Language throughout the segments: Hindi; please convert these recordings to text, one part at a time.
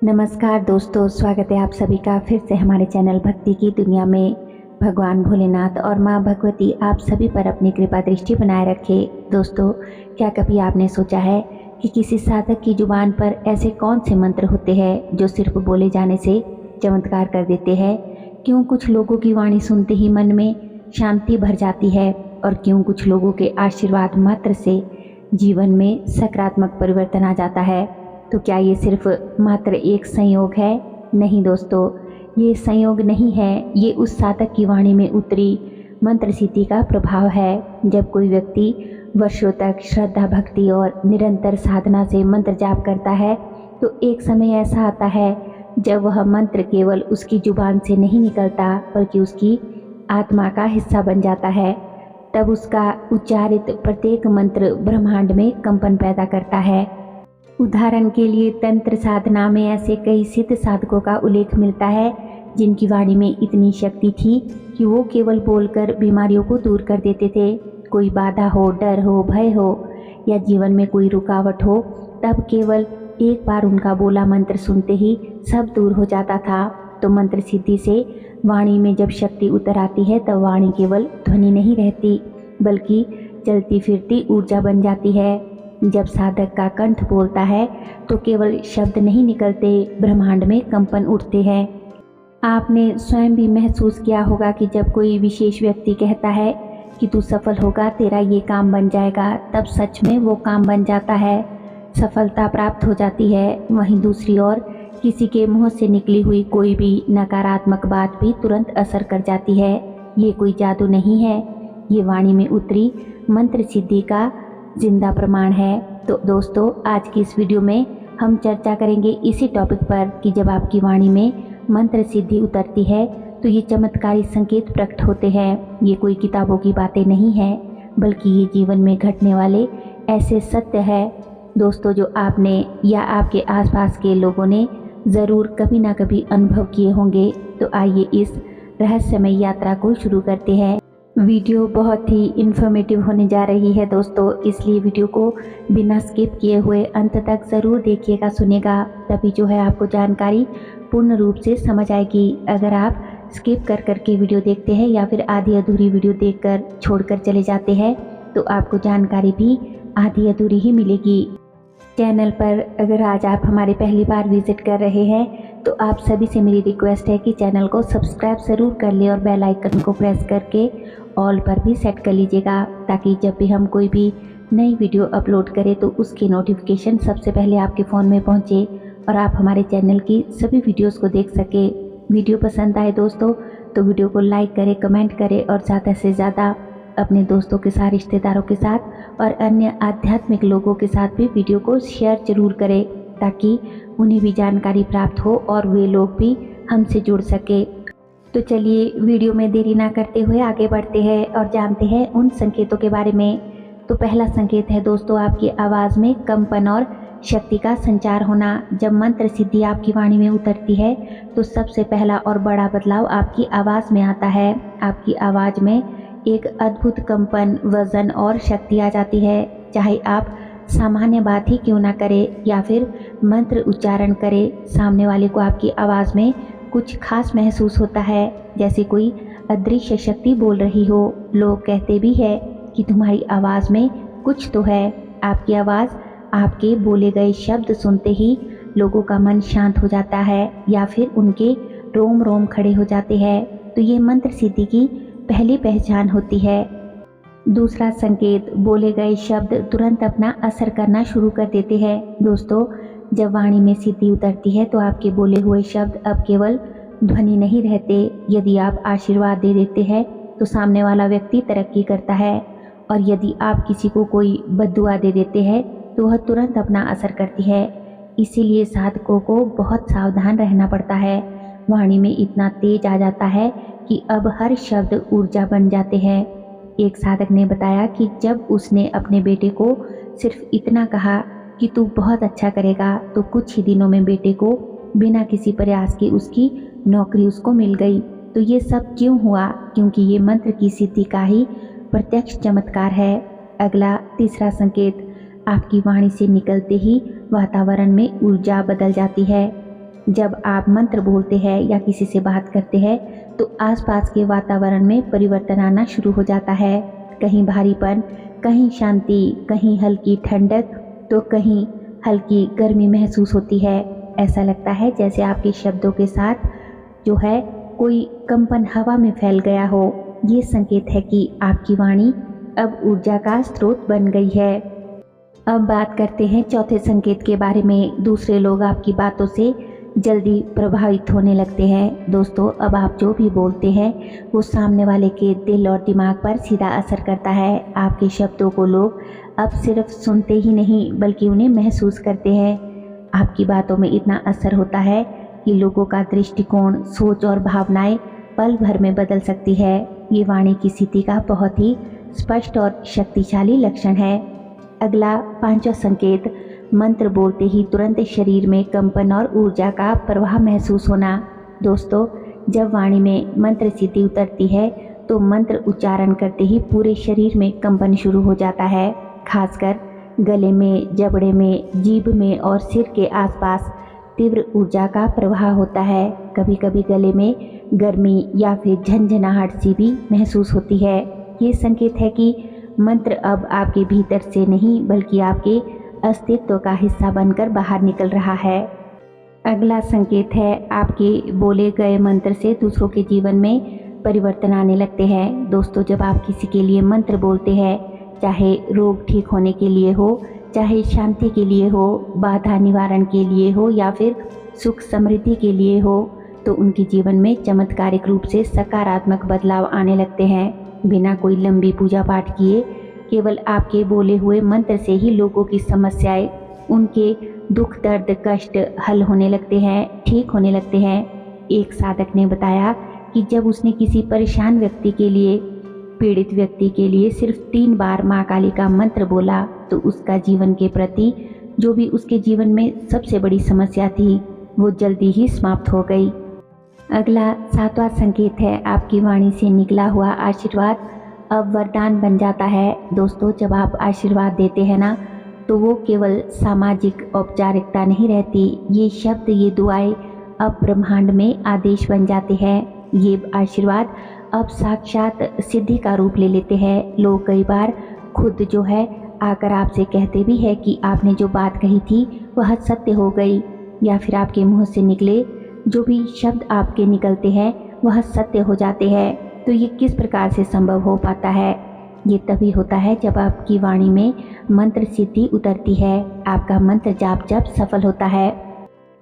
नमस्कार दोस्तों, स्वागत है आप सभी का फिर से हमारे चैनल भक्ति की दुनिया में। भगवान भोलेनाथ और माँ भगवती आप सभी पर अपनी कृपा दृष्टि बनाए रखे। दोस्तों, क्या कभी आपने सोचा है कि किसी साधक की जुबान पर ऐसे कौन से मंत्र होते हैं जो सिर्फ बोले जाने से चमत्कार कर देते हैं? क्यों कुछ लोगों की वाणी सुनते ही मन में शांति भर जाती है और क्यों कुछ लोगों के आशीर्वाद मात्र से जीवन में सकारात्मक परिवर्तन आ जाता है? तो क्या ये सिर्फ मात्र एक संयोग है? नहीं दोस्तों, ये संयोग नहीं है, ये उस साधक की वाणी में उतरी मंत्र सिद्धि का प्रभाव है। जब कोई व्यक्ति वर्षों तक श्रद्धा, भक्ति और निरंतर साधना से मंत्र जाप करता है तो एक समय ऐसा आता है जब वह मंत्र केवल उसकी जुबान से नहीं निकलता बल्कि उसकी आत्मा का हिस्सा बन जाता है। तब उसका उच्चारित प्रत्येक मंत्र ब्रह्मांड में कंपन पैदा करता है। उदाहरण के लिए तंत्र साधना में ऐसे कई सिद्ध साधकों का उल्लेख मिलता है जिनकी वाणी में इतनी शक्ति थी कि वो केवल बोलकर बीमारियों को दूर कर देते थे। कोई बाधा हो, डर हो, भय हो या जीवन में कोई रुकावट हो, तब केवल एक बार उनका बोला मंत्र सुनते ही सब दूर हो जाता था। तो मंत्र सिद्धि से वाणी में जब शक्ति उतर आती है तब वाणी केवल ध्वनि नहीं रहती बल्कि चलती फिरती ऊर्जा बन जाती है। जब साधक का कंठ बोलता है तो केवल शब्द नहीं निकलते, ब्रह्मांड में कंपन उठते हैं। आपने स्वयं भी महसूस किया होगा कि जब कोई विशेष व्यक्ति कहता है कि तू सफल होगा, तेरा ये काम बन जाएगा, तब सच में वो काम बन जाता है, सफलता प्राप्त हो जाती है। वहीं दूसरी ओर किसी के मुंह से निकली हुई कोई भी नकारात्मक बात भी तुरंत असर कर जाती है। ये कोई जादू नहीं है, ये वाणी में उतरी मंत्र सिद्धि का जिंदा प्रमाण है। तो दोस्तों, आज की इस वीडियो में हम चर्चा करेंगे इसी टॉपिक पर कि जब आपकी वाणी में मंत्र सिद्धि उतरती है तो ये चमत्कारी संकेत प्रकट होते हैं। ये कोई किताबों की बातें नहीं है बल्कि ये जीवन में घटने वाले ऐसे सत्य है दोस्तों जो आपने या आपके आसपास के लोगों ने ज़रूर कभी ना कभी अनुभव किए होंगे। तो आइए इस रहस्यमय यात्रा को शुरू करते हैं। वीडियो बहुत ही इन्फॉर्मेटिव होने जा रही है दोस्तों, इसलिए वीडियो को बिना स्किप किए हुए अंत तक ज़रूर देखिएगा, सुनिएगा, तभी जो है आपको जानकारी पूर्ण रूप से समझ आएगी। अगर आप स्किप कर करके वीडियो देखते हैं या फिर आधी अधूरी वीडियो देखकर छोड़कर चले जाते हैं तो आपको जानकारी भी आधी अधूरी ही मिलेगी। चैनल पर अगर आज आप हमारे पहली बार विजिट कर रहे हैं तो आप सभी से मेरी रिक्वेस्ट है कि चैनल को सब्सक्राइब ज़रूर कर ले और बेल आइकन को प्रेस करके ऑल पर भी सेट कर लीजिएगा ताकि जब भी हम कोई भी नई वीडियो अपलोड करें तो उसकी नोटिफिकेशन सबसे पहले आपके फ़ोन में पहुंचे और आप हमारे चैनल की सभी वीडियोस को देख सके। वीडियो पसंद आए दोस्तों तो वीडियो को लाइक करें, कमेंट करें और ज़्यादा से ज़्यादा अपने दोस्तों के साथ, रिश्तेदारों के साथ और अन्य आध्यात्मिक लोगों के साथ भी वीडियो को शेयर जरूर करें ताकि उन्हें भी जानकारी प्राप्त हो और वे लोग भी हमसे जुड़ सके। तो चलिए वीडियो में देरी ना करते हुए आगे बढ़ते हैं और जानते हैं उन संकेतों के बारे में। तो पहला संकेत है दोस्तों आपकी आवाज़ में कंपन और शक्ति का संचार होना। जब मंत्र सिद्धि आपकी वाणी में उतरती है तो सबसे पहला और बड़ा बदलाव आपकी आवाज़ में आता है। आपकी आवाज़ में एक अद्भुत कंपन, वजन और शक्ति आ जाती है। चाहे आप सामान्य बात ही क्यों ना करें या फिर मंत्र उच्चारण करें, सामने वाले को आपकी आवाज़ में कुछ खास महसूस होता है, जैसे कोई अदृश्य शक्ति बोल रही हो। लोग कहते भी है कि तुम्हारी आवाज़ में कुछ तो है। आपकी आवाज़, आपके बोले गए शब्द सुनते ही लोगों का मन शांत हो जाता है या फिर उनके रोम रोम खड़े हो जाते हैं। तो ये मंत्र सिद्धि की पहली पहचान होती है। दूसरा संकेत, बोले गए शब्द तुरंत अपना असर करना शुरू कर देते हैं। दोस्तों, जब वाणी में सिद्धि उतरती है तो आपके बोले हुए शब्द अब केवल ध्वनि नहीं रहते। यदि आप आशीर्वाद दे देते हैं तो सामने वाला व्यक्ति तरक्की करता है और यदि आप किसी को कोई बद्दुआ दे देते हैं तो वह तुरंत अपना असर करती है। इसीलिए साधकों को बहुत सावधान रहना पड़ता है। वाणी में इतना तेज आ जाता है कि अब हर शब्द ऊर्जा बन जाते हैं। एक साधक ने बताया कि जब उसने अपने बेटे को सिर्फ इतना कहा कि तू बहुत अच्छा करेगा तो कुछ ही दिनों में बेटे को बिना किसी प्रयास के उसकी नौकरी उसको मिल गई। तो ये सब क्यों हुआ? क्योंकि ये मंत्र की सिद्धि का ही प्रत्यक्ष चमत्कार है। अगला तीसरा संकेत, आपकी वाणी से निकलते ही वातावरण में ऊर्जा बदल जाती है। जब आप मंत्र बोलते हैं या किसी से बात करते हैं तो आसपास के वातावरण में परिवर्तन आना शुरू हो जाता है। कहीं भारीपन, कहीं शांति, कहीं हल्की ठंडक तो कहीं हल्की गर्मी महसूस होती है। ऐसा लगता है जैसे आपके शब्दों के साथ जो है कोई कंपन हवा में फैल गया हो। ये संकेत है कि आपकी वाणी अब ऊर्जा का स्रोत बन गई है। अब बात करते हैं चौथे संकेत के बारे में। दूसरे लोग आपकी बातों से जल्दी प्रभावित होने लगते हैं। दोस्तों, अब आप जो भी बोलते हैं वो सामने वाले के दिल और दिमाग पर सीधा असर करता है। आपके शब्दों को लोग अब सिर्फ सुनते ही नहीं बल्कि उन्हें महसूस करते हैं। आपकी बातों में इतना असर होता है कि लोगों का दृष्टिकोण, सोच और भावनाएं पल भर में बदल सकती है। ये वाणी की स्थिति का बहुत ही स्पष्ट और शक्तिशाली लक्षण है। अगला पांचवा संकेत, मंत्र बोलते ही तुरंत शरीर में कंपन और ऊर्जा का प्रवाह महसूस होना। दोस्तों, जब वाणी में मंत्र सिद्धि उतरती है तो मंत्र उच्चारण करते ही पूरे शरीर में कंपन शुरू हो जाता है। खासकर गले में, जबड़े में, जीभ में और सिर के आसपास तीव्र ऊर्जा का प्रवाह होता है। कभी कभी गले में गर्मी या फिर झंझनाहट सी भी महसूस होती है। ये संकेत है कि मंत्र अब आपके भीतर से नहीं बल्कि आपके अस्तित्व का हिस्सा बनकर बाहर निकल रहा है। अगला संकेत है, आपके बोले गए मंत्र से दूसरों के जीवन में परिवर्तन आने लगते हैं। दोस्तों, जब आप किसी के लिए मंत्र बोलते हैं, चाहे रोग ठीक होने के लिए हो, चाहे शांति के लिए हो, बाधा निवारण के लिए हो या फिर सुख समृद्धि के लिए हो, तो उनके जीवन में चमत्कारिक रूप से सकारात्मक बदलाव आने लगते हैं। बिना कोई लंबी पूजा पाठ किए केवल आपके बोले हुए मंत्र से ही लोगों की समस्याएं, उनके दुख, दर्द, कष्ट हल होने लगते हैं, ठीक होने लगते हैं। एक साधक ने बताया कि जब उसने किसी परेशान व्यक्ति के लिए, पीड़ित व्यक्ति के लिए सिर्फ 3 बार माँ काली का मंत्र बोला तो उसका जीवन के प्रति जो भी उसके जीवन में सबसे बड़ी समस्या थी वो जल्दी ही समाप्त हो गई। अगला 7वां संकेत है, आपकी वाणी से निकला हुआ आशीर्वाद अब वरदान बन जाता है। दोस्तों, जब आप आशीर्वाद देते हैं ना तो वो केवल सामाजिक औपचारिकता नहीं रहती। ये शब्द, ये दुआएं अब ब्रह्मांड में आदेश बन जाते हैं। ये आशीर्वाद अब साक्षात सिद्धि का रूप ले लेते हैं। लोग कई बार खुद जो है आकर आपसे कहते भी है कि आपने जो बात कही थी वह सत्य हो गई, या फिर आपके मुंह से निकले जो भी शब्द आपके निकलते हैं वह सत्य हो जाते हैं। तो ये किस प्रकार से संभव हो पाता है? ये तभी होता है जब आपकी वाणी में मंत्र सिद्धि उतरती है, आपका मंत्र जाप जब सफल होता है।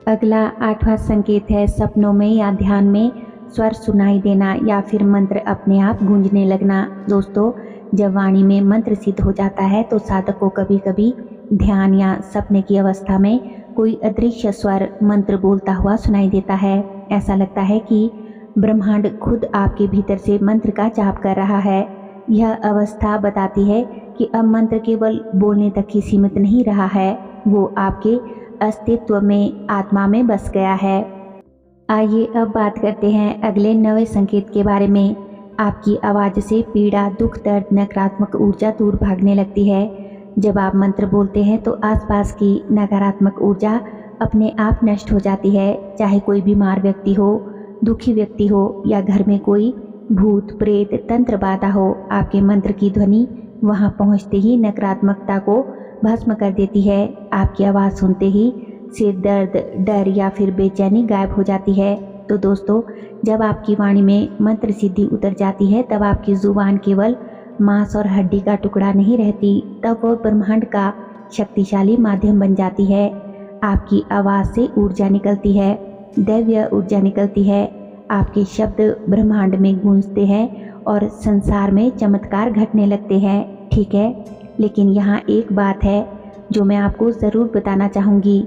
अगला 8वां संकेत है, सपनों में या ध्यान में स्वर सुनाई देना या फिर मंत्र अपने आप गूंजने लगना। दोस्तों, जब वाणी में मंत्र सिद्ध हो जाता है तो साधक को कभी कभी ध्यान या सपने की अवस्था में कोई अदृश्य स्वर मंत्र बोलता हुआ सुनाई देता है। ऐसा लगता है कि ब्रह्मांड खुद आपके भीतर से मंत्र का जाप कर रहा है। यह अवस्था बताती है कि अब मंत्र केवल बोलने तक ही सीमित नहीं रहा है, वो आपके अस्तित्व में, आत्मा में बस गया है। आइए अब बात करते हैं अगले 9वें संकेत के बारे में। आपकी आवाज़ से पीड़ा, दुख, दर्द, नकारात्मक ऊर्जा दूर भागने लगती है। जब आप मंत्र बोलते हैं तो आसपास की नकारात्मक ऊर्जा अपने आप नष्ट हो जाती है। चाहे कोई बीमार व्यक्ति हो, दुखी व्यक्ति हो या घर में कोई भूत, प्रेत, तंत्र बाधा हो, आपके मंत्र की ध्वनि वहां पहुंचते ही नकारात्मकता को भस्म कर देती है। आपकी आवाज़ सुनते ही सिर दर्द, डर या फिर बेचैनी गायब हो जाती है। तो दोस्तों, जब आपकी वाणी में मंत्र सिद्धि उतर जाती है तब आपकी जुबान केवल मांस और हड्डी का टुकड़ा नहीं रहती, तब वो ब्रह्मांड का शक्तिशाली माध्यम बन जाती है। आपकी आवाज़ से ऊर्जा निकलती है, दैवीय ऊर्जा निकलती है। आपके शब्द ब्रह्मांड में गूंजते हैं और संसार में चमत्कार घटने लगते हैं। ठीक है, लेकिन यहाँ एक बात है जो मैं आपको ज़रूर बताना चाहूँगी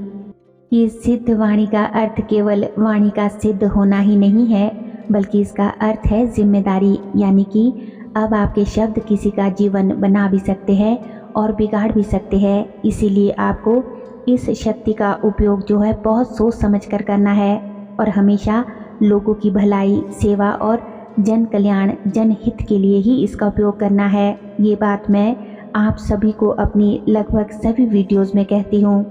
कि सिद्ध वाणी का अर्थ केवल वाणी का सिद्ध होना ही नहीं है, बल्कि इसका अर्थ है जिम्मेदारी। यानी कि अब आपके शब्द किसी का जीवन बना भी सकते हैं और बिगाड़ भी सकते हैं। इसीलिए आपको इस शक्ति का उपयोग जो है बहुत सोच समझ कर करना है और हमेशा लोगों की भलाई, सेवा और जन कल्याण, जनहित के लिए ही इसका उपयोग करना है। ये बात मैं आप सभी को अपनी लगभग सभी वीडियोस में कहती हूँ।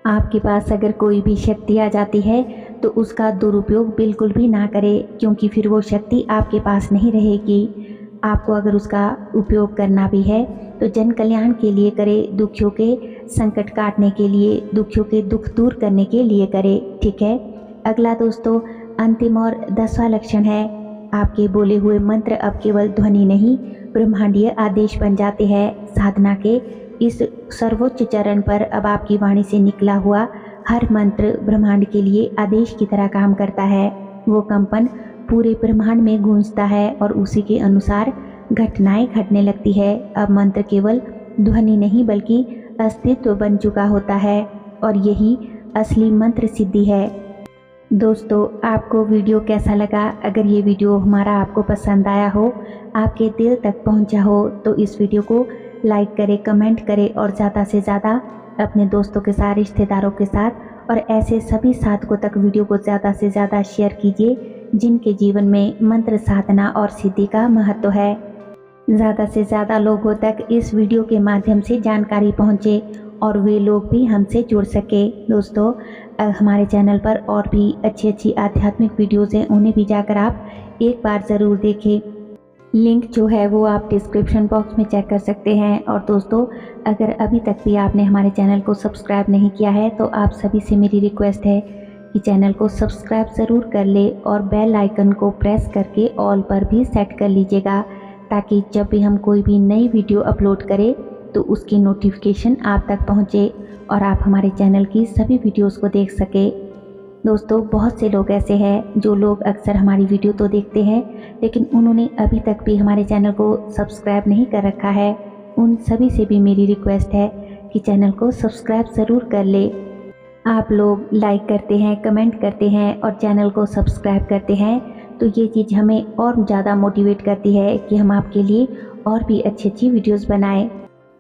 आपके पास अगर कोई भी शक्ति आ जाती है तो उसका दुरुपयोग बिल्कुल भी ना करें, क्योंकि फिर वो शक्ति आपके पास नहीं रहेगी। आपको अगर उसका उपयोग करना भी है तो जन कल्याण के लिए करें, दुखियों के संकट काटने के लिए, दुखियों के दुख दूर करने के लिए करें। ठीक है। अगला दोस्तों, अंतिम और 10वां लक्षण है, आपके बोले हुए मंत्र अब केवल ध्वनि नहीं, ब्रह्मांडीय आदेश बन जाते हैं। साधना के इस सर्वोच्च चरण पर अब आपकी वाणी से निकला हुआ हर मंत्र ब्रह्मांड के लिए आदेश की तरह काम करता है। वो कंपन पूरे ब्रह्मांड में गूंजता है और उसी के अनुसार घटनाएं घटने लगती है। अब मंत्र केवल ध्वनि नहीं बल्कि अस्तित्व बन चुका होता है, और यही असली मंत्र सिद्धि है। दोस्तों, आपको वीडियो कैसा लगा? अगर ये वीडियो हमारा आपको पसंद आया हो, आपके दिल तक पहुंचा हो, तो इस वीडियो को लाइक करें, कमेंट करें और ज़्यादा से ज़्यादा अपने दोस्तों के साथ, रिश्तेदारों के साथ और ऐसे सभी साधकों तक वीडियो को ज़्यादा से ज़्यादा शेयर कीजिए जिनके जीवन में मंत्र साधना और सिद्धि का महत्व है। ज़्यादा से ज़्यादा लोगों तक इस वीडियो के माध्यम से जानकारी पहुँचे और वे लोग भी हमसे जुड़ सके। दोस्तों, हमारे चैनल पर और भी अच्छी अच्छी आध्यात्मिक वीडियोज़ हैं, उन्हें भी जाकर आप एक बार ज़रूर देखें। लिंक जो है वो आप डिस्क्रिप्शन बॉक्स में चेक कर सकते हैं। और दोस्तों, अगर अभी तक भी आपने हमारे चैनल को सब्सक्राइब नहीं किया है तो आप सभी से मेरी रिक्वेस्ट है कि चैनल को सब्सक्राइब ज़रूर कर ले और बेल आइकन को प्रेस करके ऑल पर भी सेट कर लीजिएगा, ताकि जब भी हम कोई भी नई वीडियो अपलोड करें तो उसकी नोटिफिकेशन आप तक पहुंचे और आप हमारे चैनल की सभी वीडियोस को देख सके। दोस्तों, बहुत से लोग ऐसे हैं जो लोग अक्सर हमारी वीडियो तो देखते हैं लेकिन उन्होंने अभी तक भी हमारे चैनल को सब्सक्राइब नहीं कर रखा है। उन सभी से भी मेरी रिक्वेस्ट है कि चैनल को सब्सक्राइब ज़रूर कर ले। आप लोग लाइक करते हैं, कमेंट करते हैं और चैनल को सब्सक्राइब करते हैं, तो ये चीज़ हमें और ज़्यादा मोटिवेट करती है कि हम आपके लिए और भी अच्छी अच्छी वीडियोस बनाएं।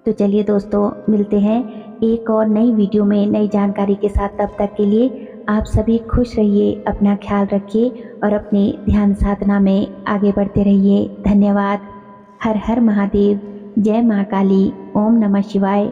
तो चलिए दोस्तों, मिलते हैं एक और नई वीडियो में नई जानकारी के साथ। तब तक के लिए आप सभी खुश रहिए, अपना ख्याल रखिए और अपने ध्यान साधना में आगे बढ़ते रहिए। धन्यवाद। हर हर महादेव। जय माँ काली। ओम नमः शिवाय।